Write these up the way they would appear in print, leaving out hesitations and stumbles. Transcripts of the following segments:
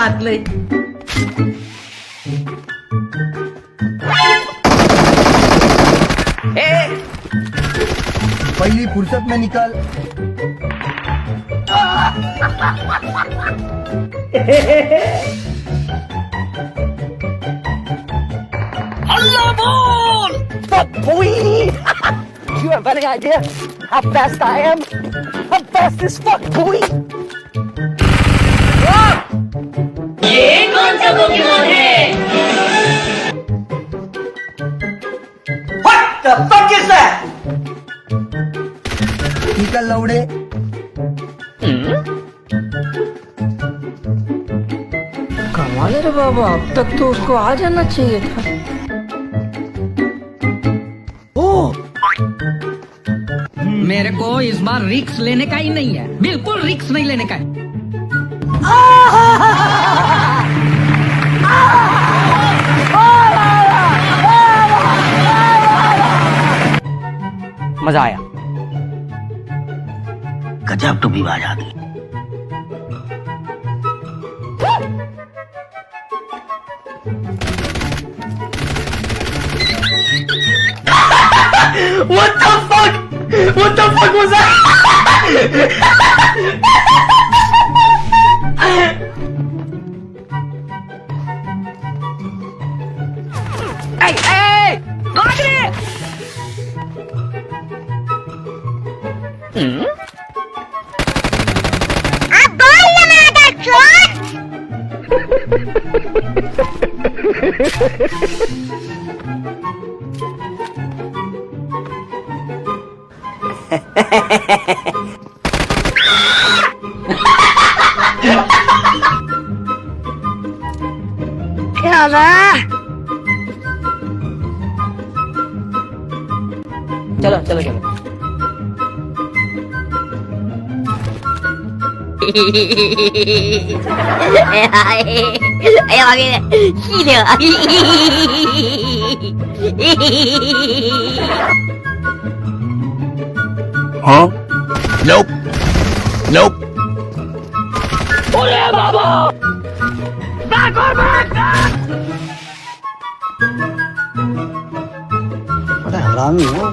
बात नहीं। पहली फुर्सत में निकल। Allah ball! Fuck boy! You have any idea how fast I am? I'm fast as fuck, boy! ये कौन सा पोकेमॉन है? What the fuck is that? निकल लौड़े। कमाल है रे बाबा, अब तक तो उसको आ जाना चाहिए था। मेरे को इस बार रिक्स लेने का ही नहीं है, बिल्कुल रिक्स नहीं लेने का है। मजा आया। गजब टू भी बाज आ गई। What the fuck? What the fuck was that? Hey, hey! Look at it! क्या ना? चलो चलो चलो। हाँ? Nope. Nope. बोले बाबा! Back or back! बड़ा हरामी हो।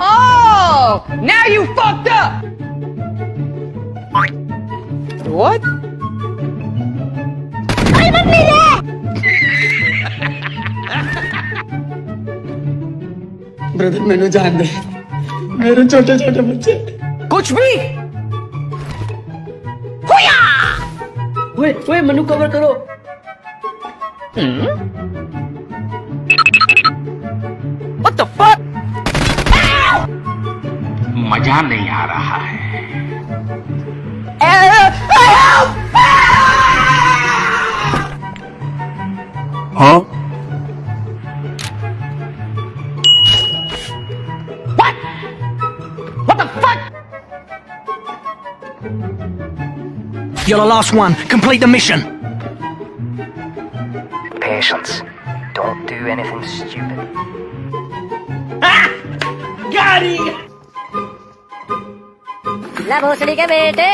Oh, now you fucked up. What? Brother मैंने जान दे, मेरे छोटे छोटे बच्चे। कुछ भी? ओए मनु कवर करो। What the fuck? मजा नहीं आ रहा है। हाँ? What the fuck? You're the last one. Complete the mission. Patience. Don't do anything stupid. Got him! ला भोसड़ी के बेटे,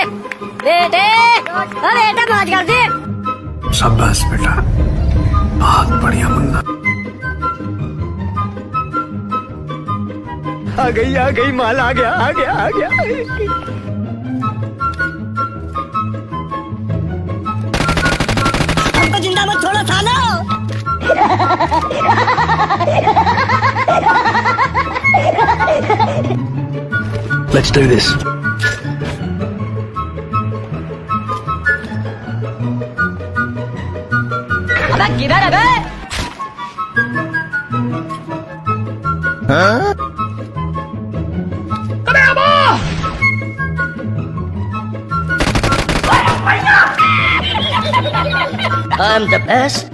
बेटे, ओ बेटा मौज कर दे। शाबाश बेटा, बहुत बढ़िया मुन्ना। आ गई माल आ गया। हमको जिंदा मत छोड़ो सालो। Let's do this. अबे किधर है बे? हाँ? I'm the best.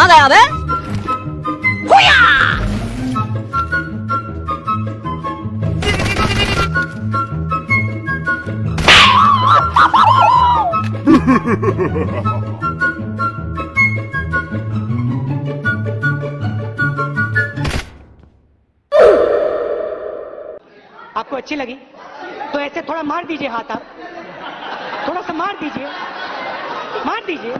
कहाँ गया बे? हुया! आपको अच्छी लगी तो ऐसे थोड़ा मार दीजिए हाथ आप, थोड़ा सा मार दीजिए, मार दीजिए।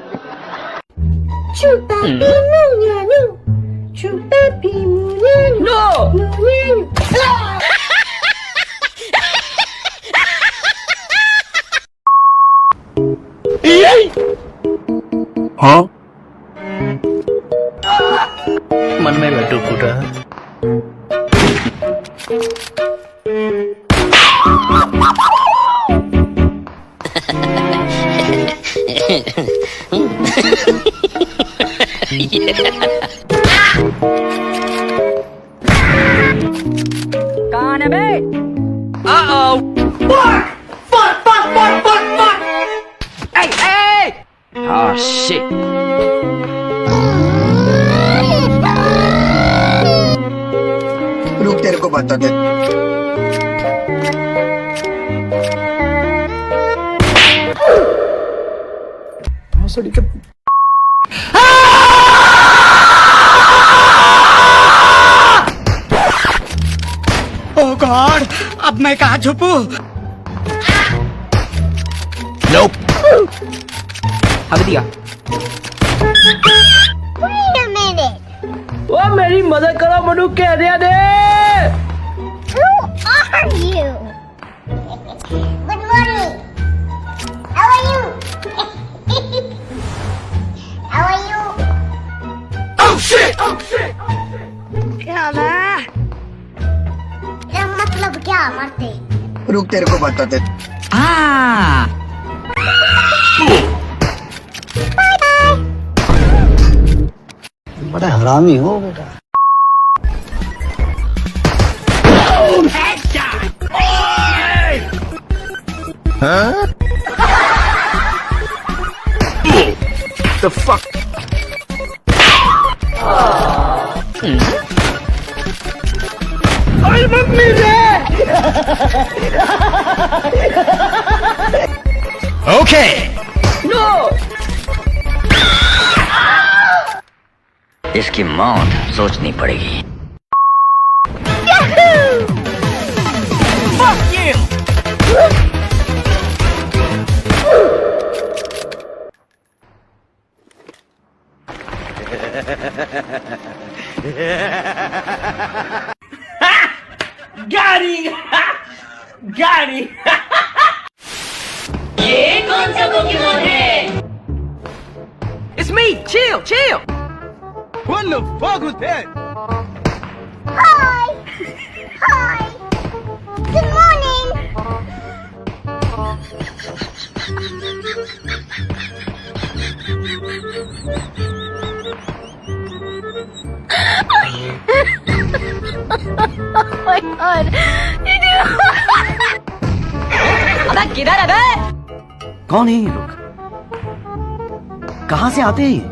हाँ मन में लड्डू फूटा। कौन है बे? Oh shit. रुक तेरे को बता दे। ओह गॉड, अब मैं कहाँ छुपूं? Nope. हक दिया। ओ मेरी मदद करो मनु के हरिया दे। Who are you? Good morning. How are you? How are you? Oh shit! Oh shit! क्या मतलब क्या मरते? रुक तेरे को बता दे। Ah. बड़ा हरामी हो बेटा। Huh? The fuck? अरे मम्मी रे। Okay. नो। इसकी मौत सोचनी पड़ेगी। गाड़ी गाड़ी। ये कौन सा पोकेमोन है? It's me. Chill, chill. What the fuck was that? Hi. Hi. Good morning. Oh my god. अबे किधर है बे? कौन है ये लोग? कहाँ से आते हैं?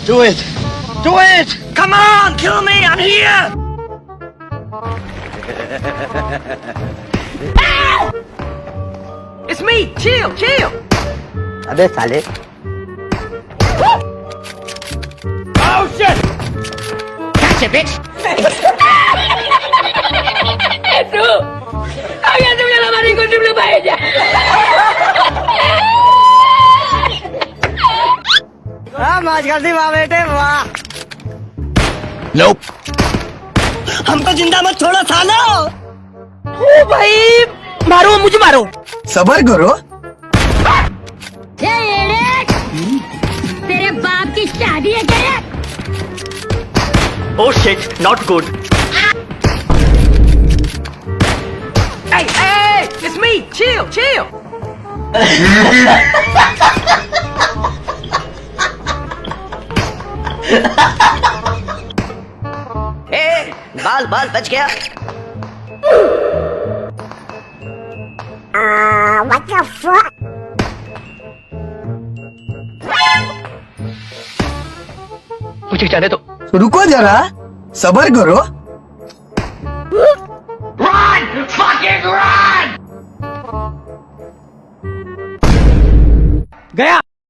Do it! Do it! Come on, kill me! I'm here. It's me. Chill, chill. अबे साले। Oh shit! Catch it, bitch. Tú. Había subido la mano con triple paella. हाँ मौज कर दी वाह बेटे वाह। Nope. हमको जिंदा मत छोड़ो सालो। ओ भाई मारो मुझे मारो। सबर करो। तेरे बाप की शादी है क्या? Oh shit, not good. Hey, hey, it's me. Chill, chill. बाल बाल बच गया। What the fuck? मुझे जाने दो। रुको जरा, सबर करो।